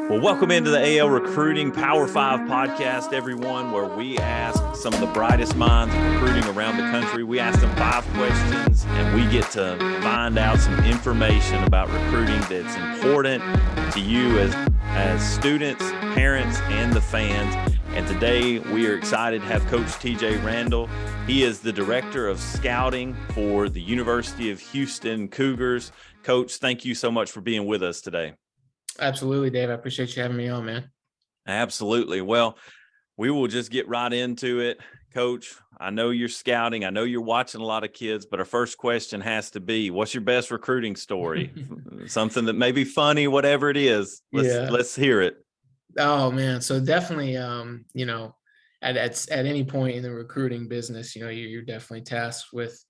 Well, welcome into the AL Recruiting Power 5 podcast, everyone, where we ask some of the brightest minds of recruiting around the country. We ask them 5 questions, and we get to find out some information about recruiting that's important to you as students, parents, and the fans. And today we are excited to have Coach TJ Randall. He is the Director of Scouting for the University of Houston Cougars. Coach, thank you so much for being with us today. Absolutely, Dave. I appreciate you having me on, man. Absolutely. Well, we will just get right into it. Coach, I know you're scouting. I know you're watching a lot of kids, but our first question has to be, what's your best recruiting story? Something that may be funny, whatever it is. Let's hear it. Oh, man. So definitely, at any point in the recruiting business, you're definitely tasked with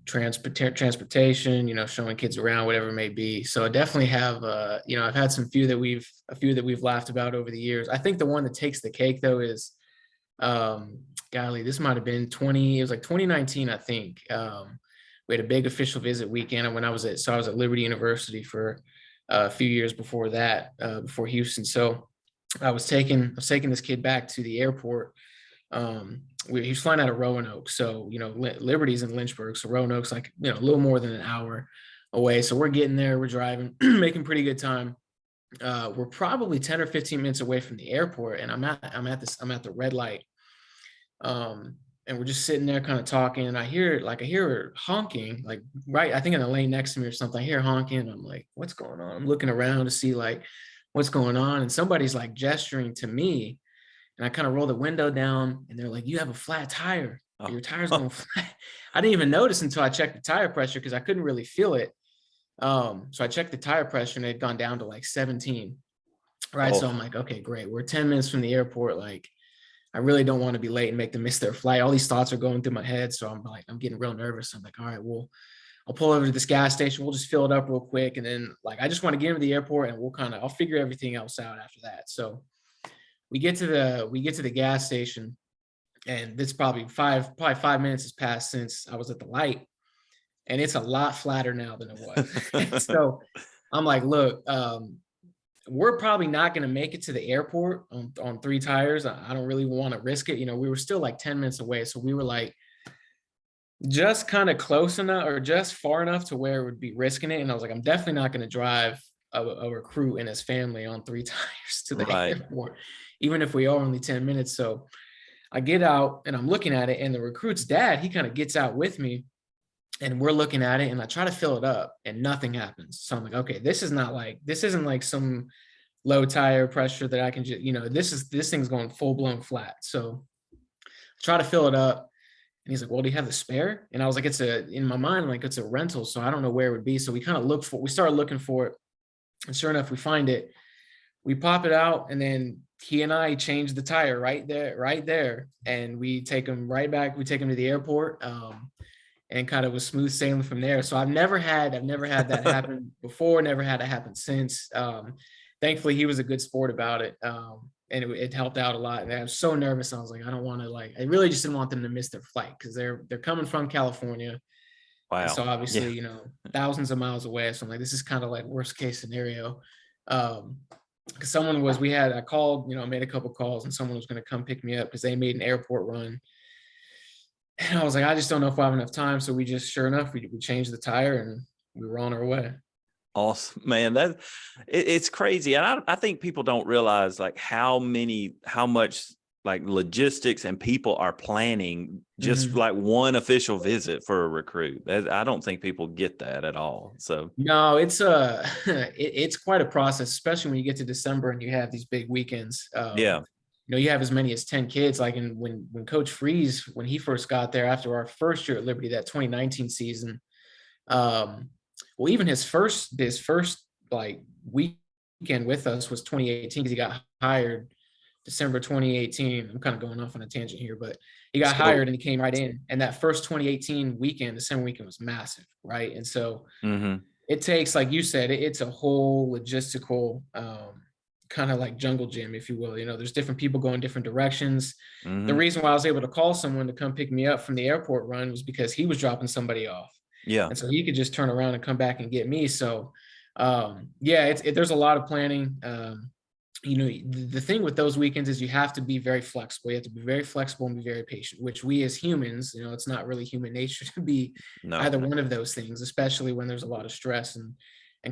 transportation, showing kids around, whatever it may be. So I definitely have, I've had a few that we've laughed about over the years. I think the one that takes the cake though is, this might've been 2019, I think. We had a big official visit weekend when I was at Liberty University for a few years before that, before Houston. So I was taking this kid back to the airport. He was flying out of Roanoke, so Liberty's in Lynchburg, so Roanoke's like a little more than an hour away. So we're getting there, we're driving, making pretty good time. We're probably 10 or 15 minutes away from the airport, and I'm at the red light, and we're just sitting there kind of talking, and I hear her honking, like right, I think in the lane next to me or something. I hear honking, and I'm like, what's going on? I'm looking around to see like what's going on, and somebody's like gesturing to me. And I kind of roll the window down, and they're like, "You have a flat tire. Your tire's going flat." I didn't even notice until I checked the tire pressure because I couldn't really feel it. So I checked the tire pressure, and it had gone down to like 17. Right. So I'm like, okay, great. We're 10 minutes from the airport. Like, I really don't want to be late and make them miss their flight. All these thoughts are going through my head. So I'm getting real nervous. I'm like, all right, well, I'll pull over to this gas station. We'll just fill it up real quick. And then I just want to get into the airport, and I'll figure everything else out after that. So we get to the gas station, and it's probably 5 minutes has passed since I was at the light, and it's a lot flatter now than it was. So I'm like, look, we're probably not going to make it to the airport on 3 tires. I don't really want to risk it. We were still like 10 minutes away. So we were like just kind of close enough or just far enough to where it would be risking it. And I was like, I'm definitely not going to drive a recruit and his family on 3 tires to the airport, even if we are only 10 minutes. So I get out and I'm looking at it, and the recruit's dad, he kind of gets out with me, and we're looking at it, and I try to fill it up and nothing happens. So I'm like, okay, this isn't like some low tire pressure that I can just, this thing's going full blown flat. So I try to fill it up, and he's like, well, do you have the spare? And I was like, in my mind, like it's a rental, so I don't know where it would be. So we started looking for it. And sure enough, we find it. We pop it out, and then he and I change the tire right there. And we take him right back. We take him to the airport, and kind of was smooth sailing from there. So I've never had that happen before, never had it happen since. Thankfully, he was a good sport about it. And it helped out a lot. And I was so nervous. I was like, I don't want to I really just didn't want them to miss their flight because they're coming from California. Wow. So obviously, thousands of miles away. So I'm like, this is kind of like worst case scenario. Because I called, made a couple calls, and someone was going to come pick me up because they made an airport run. And I was like, I just don't know if I have enough time. So sure enough, we changed the tire, and we were on our way. Awesome, man. It's crazy. And I think people don't realize how much logistics and people are planning just like one official visit for a recruit. I don't think people get that at all. So no, it's it's quite a process, especially when you get to December and you have these big weekends. You have as many as 10 kids. Like when Coach Freeze, when he first got there after our first year at Liberty, that 2019 season, well, even his first weekend with us was 2018 because he got hired December 2018. I'm kind of going off on a tangent here, but he got hired and he came right in. And that first 2018 weekend, December weekend, was massive, right? And so it takes, like you said, it's a whole logistical kind of like jungle gym, if you will. There's different people going different directions. The reason why I was able to call someone to come pick me up from the airport run was because he was dropping somebody off. Yeah. And so he could just turn around and come back and get me. So Yeah, there's a lot of planning. The thing with those weekends is you have to be very flexible. You have to be very flexible and be very patient, which we as humans, it's not really human nature to be No. either one of those things, especially when there's a lot of stress and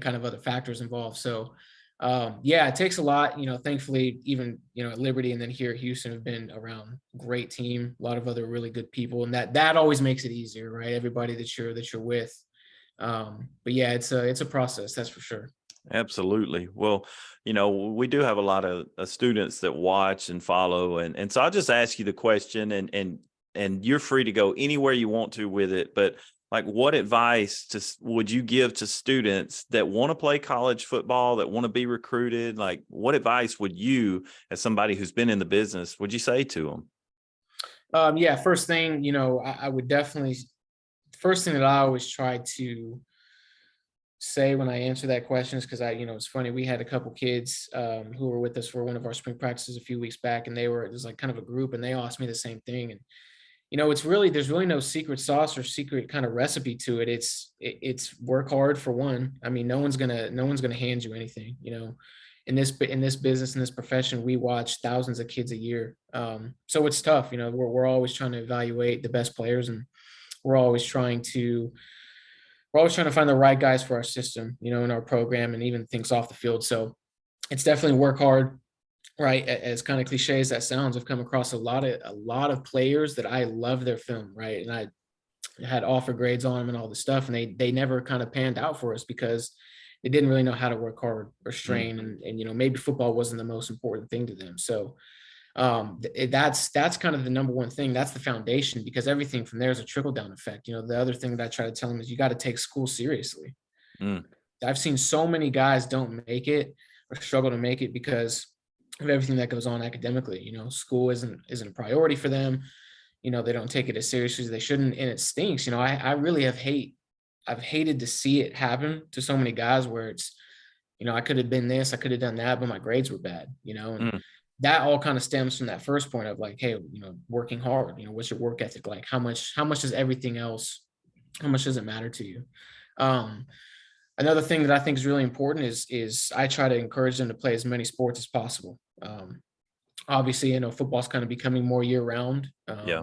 kind of other factors involved. So, yeah, it takes a lot. Thankfully, even at Liberty and then here at Houston, have been around great team, a lot of other really good people, and that always makes it easier, right? Everybody that you're with. But yeah, it's a process, that's for sure. Absolutely. Well, we do have a lot of students that watch and follow, and so I'll just ask you the question, and you're free to go anywhere you want to with it. But like, what advice would you give to students that want to play college football, that want to be recruited? Like, what advice would you, as somebody who's been in the business, would you say to them? Yeah, first thing, I would definitely, first thing that I always try to say when I answer that question is because it's funny. We had a couple kids who were with us for one of our spring practices a few weeks back, and it was like kind of a group, and they asked me the same thing. And there's really no secret sauce or secret kind of recipe to it. It's work hard for one. I mean, no one's gonna hand you anything. In this business, in this profession, we watch thousands of kids a year. So it's tough. We're always trying to evaluate the best players, and we're always trying to we're always trying to find the right guys for our system, in our program and even things off the field. So it's definitely work hard, right? As kind of cliche as that sounds, I've come across a lot of players that I love their film, right? And I had offer grades on them and all this stuff, and they never kind of panned out for us because they didn't really know how to work hard or strain, and maybe football wasn't the most important thing to them. So that's kind of the number one thing. That's the foundation, because everything from there is a trickle down effect. The other thing that I try to tell them is you got to take school seriously. Mm. I've seen so many guys don't make it or struggle to make it because of everything that goes on academically. School isn't a priority for them. They don't take it as seriously as they shouldn't, and it stinks. I really I've hated to see it happen to so many guys where it's, I could have been this, I could have done that, but my grades were bad, and Mm. that all kind of stems from that first point of like, hey, working hard, what's your work ethic like? How much does everything else, how much does it matter to you? Another thing that I think is really important is I try to encourage them to play as many sports as possible. Obviously, football's kind of becoming more year round. Yeah.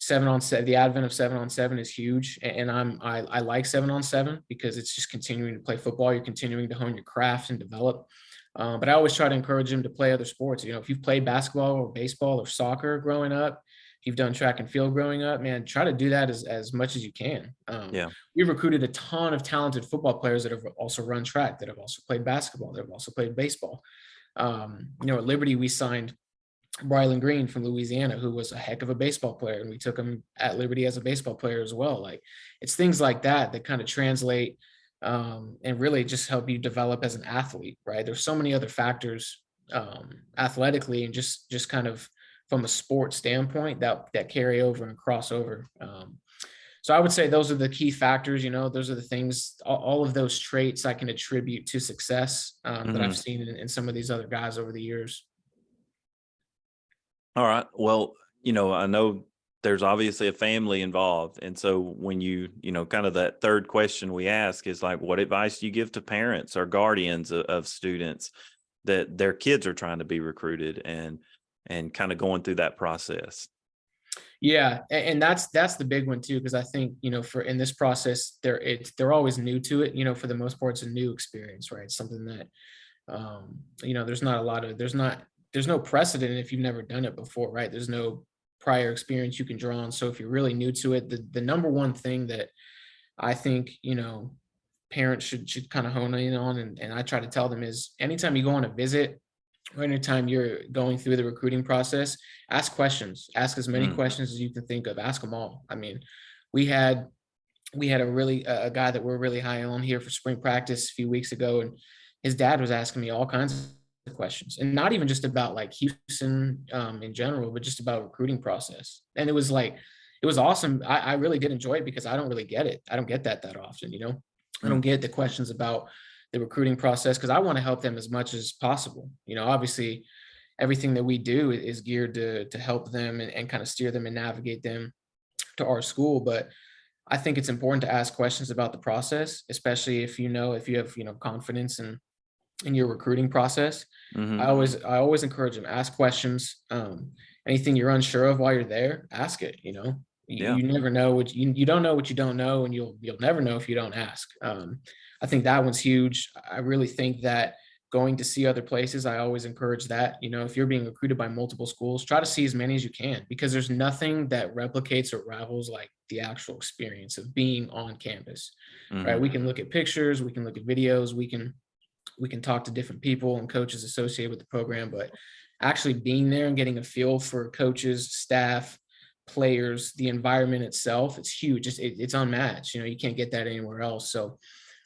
7-on-7, the advent of 7-on-7 is huge, and I like 7-on-7 because it's just continuing to play football. You're continuing to hone your craft and develop. But I always try to encourage them to play other sports. If you've played basketball or baseball or soccer growing up, if you've done track and field growing up, man, try to do that as much as you can. Yeah. We've recruited a ton of talented football players that have also run track, that have also played basketball, that have also played baseball. At Liberty, we signed Brylan Green from Louisiana, who was a heck of a baseball player, and we took him at Liberty as a baseball player as well. Like, it's things like that kind of translate and really just help you develop as an athlete, right? There's so many other factors athletically and just kind of from a sport standpoint that carry over and cross over. So I would say those are the key factors. Those are the things, all of those traits I can attribute to success that I've seen in some of these other guys over the years. All right. Well, I know there's obviously a family involved. And so when kind of that third question we ask is like, what advice do you give to parents or guardians of students that their kids are trying to be recruited and kind of going through that process? Yeah. And that's the big one too, because I think, for in this process, they're always new to it. For the most part, it's a new experience, right? It's something that, there's no precedent if you've never done it before, right? There's no prior experience you can draw on. So if you're really new to it, the number one thing that I think, parents should kind of hone in on, and I try to tell them, is anytime you go on a visit or anytime you're going through the recruiting process, ask questions, ask as many questions as you can think of, ask them all. I mean, we had a guy that we're really high on here for spring practice a few weeks ago, and his dad was asking me all kinds of questions, and not even just about like Houston in general, but just about recruiting process. And it was awesome. I really did enjoy it because I don't really get it. I don't get that often, I don't get the questions about the recruiting process because I want to help them as much as possible. Obviously everything that we do is geared to help them and kind of steer them and navigate them to our school. But I think it's important to ask questions about the process, especially if you have, confidence in your recruiting process. Mm-hmm. I always encourage them, ask questions. Anything you're unsure of while you're there, ask it. Yeah. You never know you don't know what you don't know, and you'll never know if you don't ask. I think that one's huge. I really think that going to see other places, I always encourage that. If you're being recruited by multiple schools, try to see as many as you can, because there's nothing that replicates or rivals like the actual experience of being on campus. Right? Mm-hmm. We can look at pictures, we can look at videos, we can talk to different people and coaches associated with the program, but actually being there and getting a feel for coaches, staff, players, the environment itself, it's huge. It's unmatched. You can't get that anywhere else. So,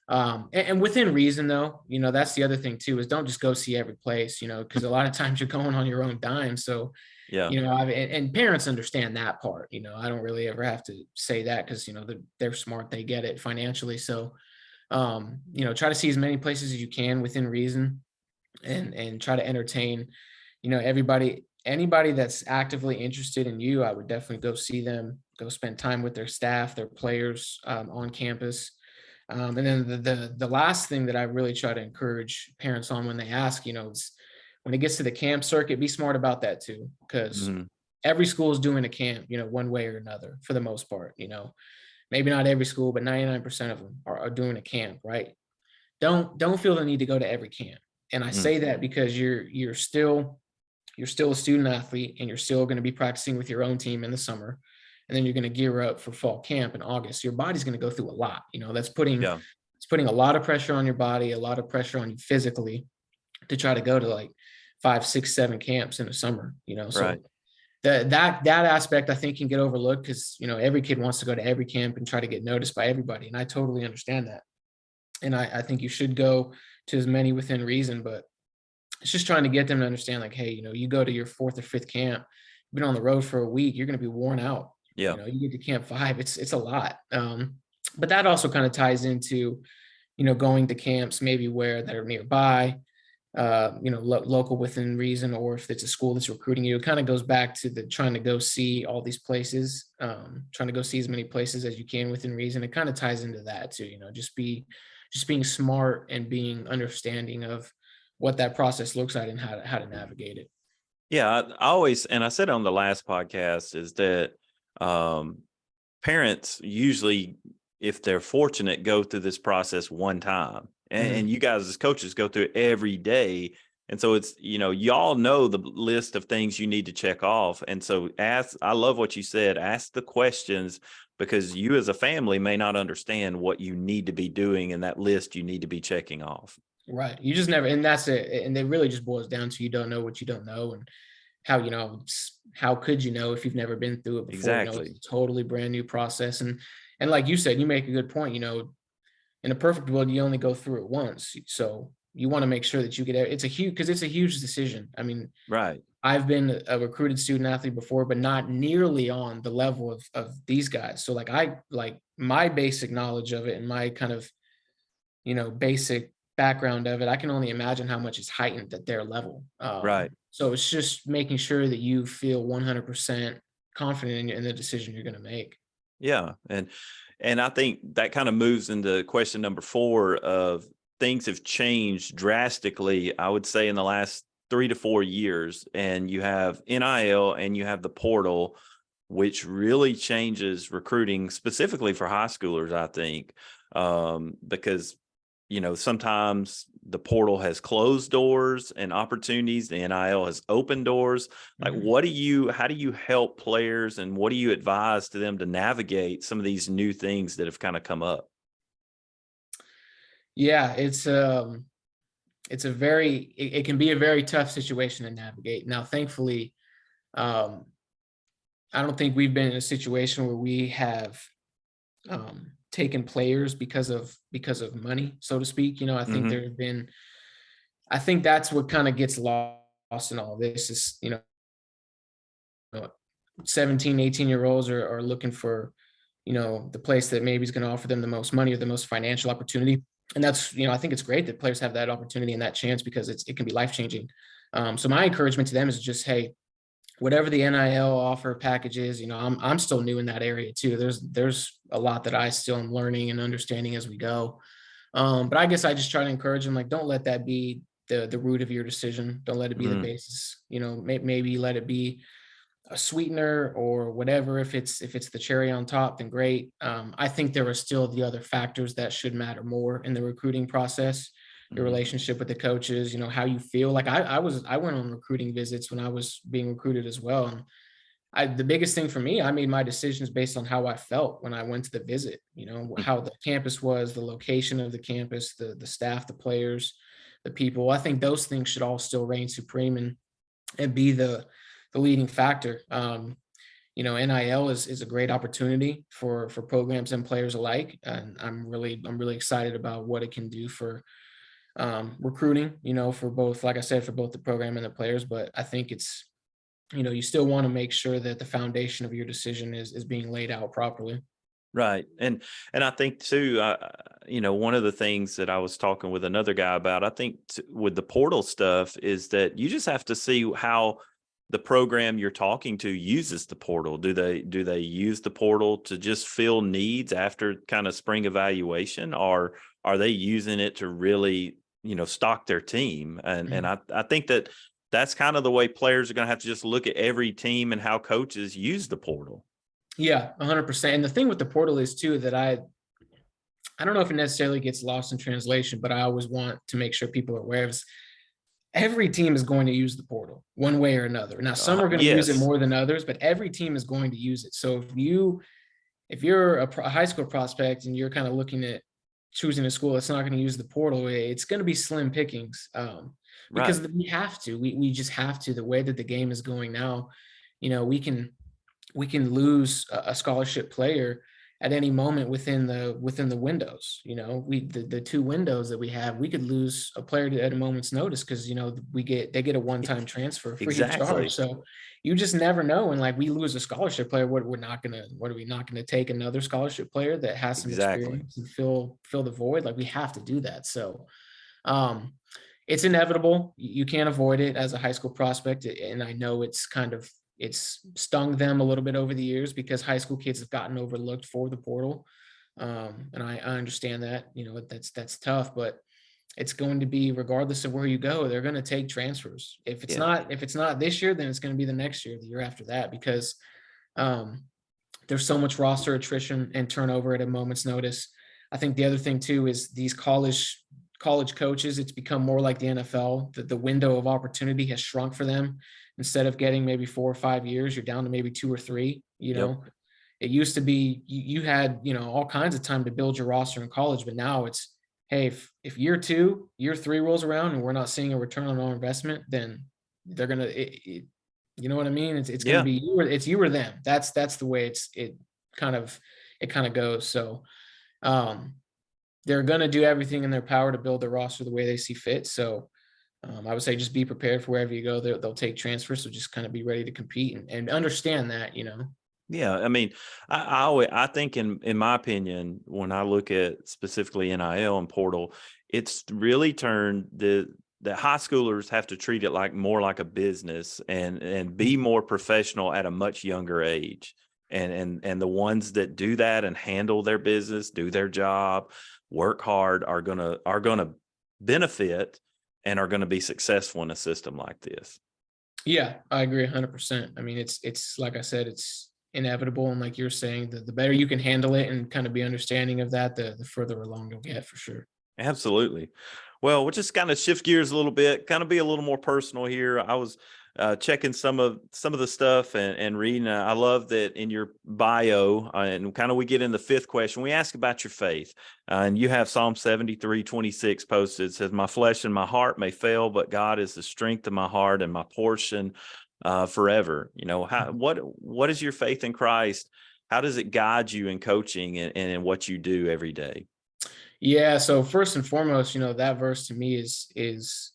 and within reason, though, that's the other thing too, is don't just go see every place, because a lot of times you're going on your own dime. So, Yeah. and parents understand that part. I don't really ever have to say that, because they're smart, they get it financially. So, try to see as many places as you can within reason, and try to entertain, anybody that's actively interested in you. I would definitely go see them, go spend time with their staff, their players, on campus. And then the last thing that I really try to encourage parents on when they ask, is when it gets to the camp circuit, be smart about that too, because Mm-hmm. every school is doing a camp, one way or another for the most part. Maybe not every school, but 99% of them are doing a camp, right? Don't feel the need to go to every camp. And I say that because you're still a student athlete, and you're still going to be practicing with your own team in the summer. And then you're going to gear up for fall camp in August. Your body's going to go through a lot. It's putting a lot of pressure on your body, a lot of pressure on you physically, to try to go to like 5, 6, 7 camps in the summer, so Right. that aspect I think can get overlooked, because every kid wants to go to every camp and try to get noticed by everybody, and I totally understand that. And I think you should go to as many within reason, but it's just trying to get them to understand, like, hey, you go to your 4th or 5th camp, you've been on the road for a week, you're going to be worn out. Yeah. You get to camp 5, it's a lot. But that also kind of ties into going to camps maybe where that are nearby, local within reason, or if it's a school that's recruiting you. It kind of goes back to the trying to go see all these places, trying to go see as many places as you can within reason. It kind of ties into that too, just being smart and being understanding of what that process looks like and how to navigate it. Yeah. I always, and I said on the last podcast, is that parents usually, if they're fortunate, go through this process one time. And you guys as coaches go through it every day. And so it's, y'all know the list of things you need to check off. And so I love what you said, ask the questions, because you as a family may not understand what you need to be doing in that list you need to be checking off. Right. You just never, and that's it. And it really just boils down to, you don't know what you don't know. And how, how could you know if you've never been through it before? Exactly. It's a totally brand new process. And like you said, you make a good point, in a perfect world, you only go through it once. So you want to make sure that you get it. It's a huge decision. I mean, Right. I've been a recruited student athlete before, but not nearly on the level of these guys. So like my basic knowledge of it and my kind of, basic background of it, I can only imagine how much is heightened at their level. Right. So it's just making sure that you feel 100% confident in the decision you're going to make. Yeah. And I think that kind of moves into question number 4 of things have changed drastically, I would say, in the last 3 to 4 years. And you have NIL and you have the portal, which really changes recruiting specifically for high schoolers, I think, because, sometimes the portal has closed doors and opportunities. The NIL has opened doors. Like, how do you help players, and what do you advise to them to navigate some of these new things that have kind of come up? Yeah, it can be a very tough situation to navigate. Now, thankfully, I don't think we've been in a situation where we have taken players because of money, so to speak. I think there have been, I think that's what kind of gets lost in all this is, 17, 18-year-olds are looking for, the place that maybe is going to offer them the most money or the most financial opportunity. And that's, I think it's great that players have that opportunity and that chance, because it can be life-changing. So my encouragement to them is just, hey, whatever the NIL offer package is, I'm still new in that area too. There's a lot that I still am learning and understanding as we go. But I guess I just try to encourage them, like, don't let that be the root of your decision. Don't let it be the basis. Maybe let it be a sweetener or whatever. If it's the cherry on top, then great. I think there are still the other factors that should matter more in the recruiting process. Your relationship with the coaches, how you feel. Like I went on recruiting visits when I was being recruited as well. And the biggest thing for me, I made my decisions based on how I felt when I went to the visit, how the campus was, the location of the campus, the staff, the players, the people. I think those things should all still reign supreme and be the leading factor. NIL is a great opportunity for programs and players alike. And I'm really excited about what it can do for recruiting, for both, like I said, for both the program and the players. But I think it's, you still want to make sure that the foundation of your decision is being laid out properly. Right. And I think too, one of the things that I was talking with another guy about, I think with the portal stuff, is that you just have to see how the program you're talking to uses the portal. Do they use the portal to just fill needs after kind of spring evaluation, or are they using it to really, stock their team? And I think that's kind of the way players are going to have to just look at every team and how coaches use the portal. Yeah, 100%. And the thing with the portal is too, that I don't know if it necessarily gets lost in translation, but I always want to make sure people are aware of every team is going to use the portal one way or another. Now, some are going to use it more than others, but every team is going to use it. So if you're a high school prospect and you're kind of looking at choosing a school that's not going to use the portal, it's going to be slim pickings, because we have to. We just have to. The way that the game is going now, we can lose a scholarship player at any moment within the windows. The two windows that we have, we could lose a player at a moment's notice because they get a one-time transfer free of charge. So you just never know. And like, we lose a scholarship player, what are we not gonna take another scholarship player that has some experience and fill the void? Like, we have to do that. So it's inevitable. You can't avoid it as a high school prospect. And I know it's stung them a little bit over the years because high school kids have gotten overlooked for the portal. And I understand that, that's tough, but it's going to be, regardless of where you go, they're going to take transfers. If it's not this year, then it's going to be the next year, the year after that, because there's so much roster attrition and turnover at a moment's notice. I think the other thing too is these college coaches, it's become more like the NFL. The window of opportunity has shrunk for them. Instead of getting maybe 4 or 5 years, you're down to maybe 2 or 3. It used to be you had all kinds of time to build your roster in college, but now it's, hey, if year 2, year 3 rolls around and we're not seeing a return on our investment, then they're gonna, you know what I mean? It's gonna be you or them. That's the way it kind of goes. So they're gonna do everything in their power to build the roster the way they see fit. So I would say just be prepared for wherever you go. They'll take transfers, so just kind of be ready to compete and understand that, Yeah, I mean, I think in my opinion, when I look at specifically NIL and portal, it's really turned the high schoolers have to treat it more like a business and be more professional at a much younger age. And the ones that do that and handle their business, do their job, work hard are gonna benefit and are going to be successful in a system like this. Yeah, I agree 100%. I mean, it's like I said, it's inevitable. And like you're saying, the better you can handle it and kind of be understanding of that, the further along you'll get, for sure. Absolutely. Well, we'll just kind of shift gears a little bit, kind of be a little more personal here. I was checking some of the stuff and reading. I love that in your bio, and kind of we get in the fifth question. We ask about your faith, and you have Psalm 73:26 posted. It says, "My flesh and my heart may fail, but God is the strength of my heart and my portion forever." What is your faith in Christ? How does it guide you in coaching and in what you do every day? Yeah. So first and foremost, that verse to me is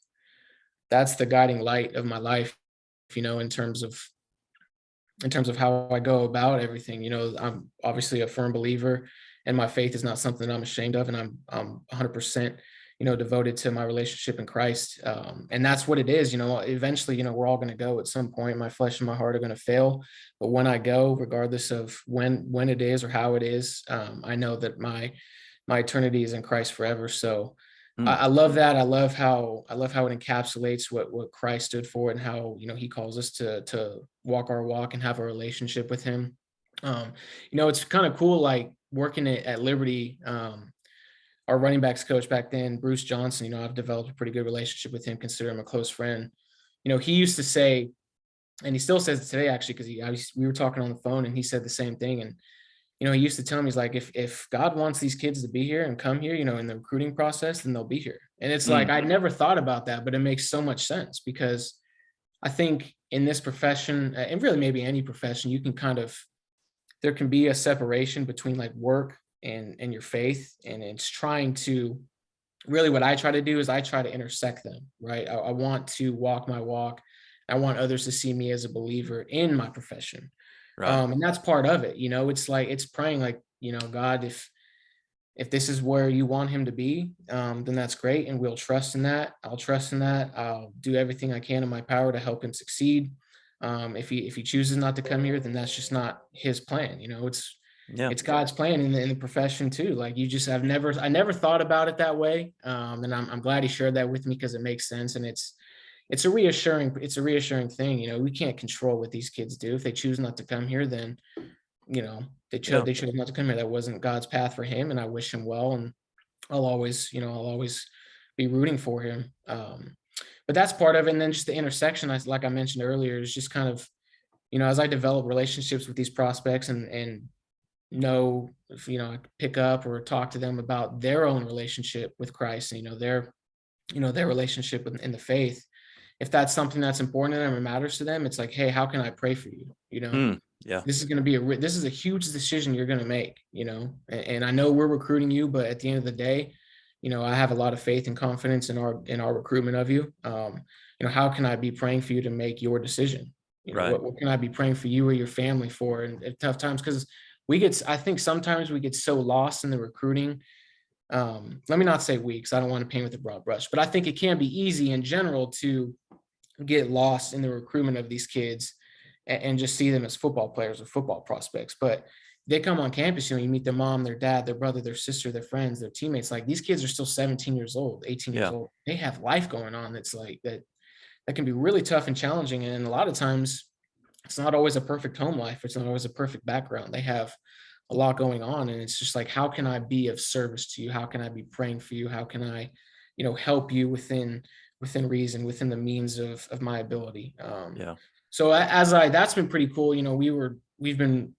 that's the guiding light of my life, in terms of how I go about everything. I'm obviously a firm believer, and my faith is not something I'm ashamed of, and I'm 100%, devoted to my relationship in Christ. And that's what it is. Eventually, we're all going to go at some point. My flesh and my heart are going to fail. But when I go, regardless of when it is or how it is, I know that my eternity is in Christ forever. So I love that. I love how it encapsulates what Christ stood for, and how, he calls us to walk our walk and have a relationship with him. It's kind of cool, like working at Liberty. Our running backs coach back then, Bruce Johnson, I've developed a pretty good relationship with him, consider him a close friend. He used to say, and he still says it today, actually, because we were talking on the phone and he said the same thing. And, he used to tell me, he's like, if God wants these kids to be here and come here, in the recruiting process, then they'll be here. And it's like, I never thought about that, but it makes so much sense, because I think in this profession, and really maybe any profession, there can be a separation between like work and your faith. And it's trying to really, what I try to do is I try to intersect them, right? I want to walk my walk. I want others to see me as a believer in my profession. Right. And that's part of it. It's like, it's praying like, God, if this is where you want him to be, then that's great. And we'll trust in that. I'll trust in that. I'll do everything I can in my power to help him succeed. If he chooses not to come here, then that's just not his plan. It's God's plan in the profession too. Like I never thought about it that way. And I'm glad he shared that with me, because it makes sense. And it's a reassuring thing. We can't control what these kids do. If they choose not to come here, then, they chose not to come here. That wasn't God's path for him. And I wish him well. And I'll always be rooting for him. But that's part of it. And then just the intersection, like I mentioned earlier, is just kind of, as I develop relationships with these prospects and know if, I pick up or talk to them about their own relationship with Christ and, their relationship in the faith. If that's something that's important to them or matters to them, it's like, hey, how can I pray for you? This is going to be this is a huge decision you're going to make, and I know we're recruiting you, but at the end of the day, I have a lot of faith and confidence in our recruitment of you. How can I be praying for you to make your decision? Right. What can I be praying for you or your family for in tough times? Because I think sometimes we get so lost in the recruiting. Let me not say we, because I don't want to paint with a broad brush, but I think it can be easy in general to get lost in the recruitment of these kids and just see them as football players or football prospects. But they come on campus, you meet their mom, their dad, their brother, their sister, their friends, their teammates. Like, these kids are still 17 years old, 18 years old. They have life going on. That's like that can be really tough and challenging. And a lot of times it's not always a perfect home life. It's not always a perfect background. They have a lot going on. And it's just like, how can I be of service to you? How can I be praying for you? How can I, help you within reason, within the means of my ability? So that's been pretty cool. We've been,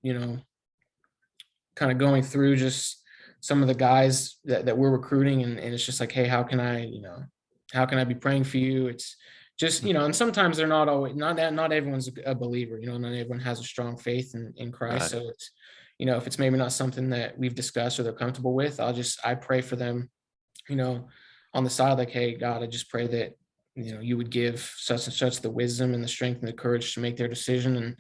kind of going through just some of the guys that we're recruiting, and it's just like, hey, how can I be praying for you? It's just, and sometimes they're not always, not everyone's a believer, not everyone has a strong faith in Christ. Right. So it's, if it's maybe not something that we've discussed or they're comfortable with, I pray for them, on the side, like, hey, God, I just pray that, you would give such and such the wisdom and the strength and the courage to make their decision.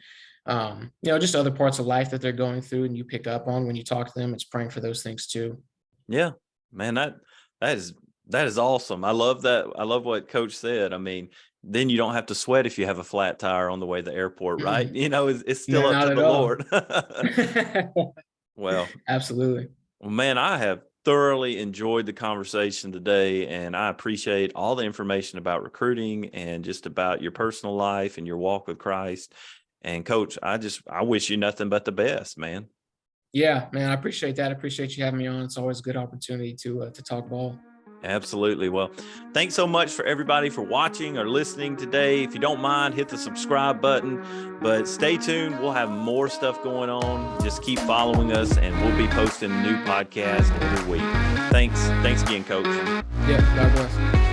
And, just other parts of life that they're going through and you pick up on when you talk to them, it's praying for those things too. Yeah, man, that is awesome. I love that. I love what Coach said. I mean, then you don't have to sweat if you have a flat tire on the way to the airport, right? It's still up to the Lord. Well, absolutely. Well, man, I have thoroughly enjoyed the conversation today, and I appreciate all the information about recruiting and just about your personal life and your walk with Christ. And Coach, I wish you nothing but the best, man. Yeah, man, I appreciate that. I appreciate you having me on. It's always a good opportunity to talk ball. Absolutely. Well, thanks so much for everybody for watching or listening today. If you don't mind, hit the subscribe button, but stay tuned. We'll have more stuff going on. Just keep following us, and we'll be posting a new podcast every week. Thanks again, Coach. Yeah, God bless.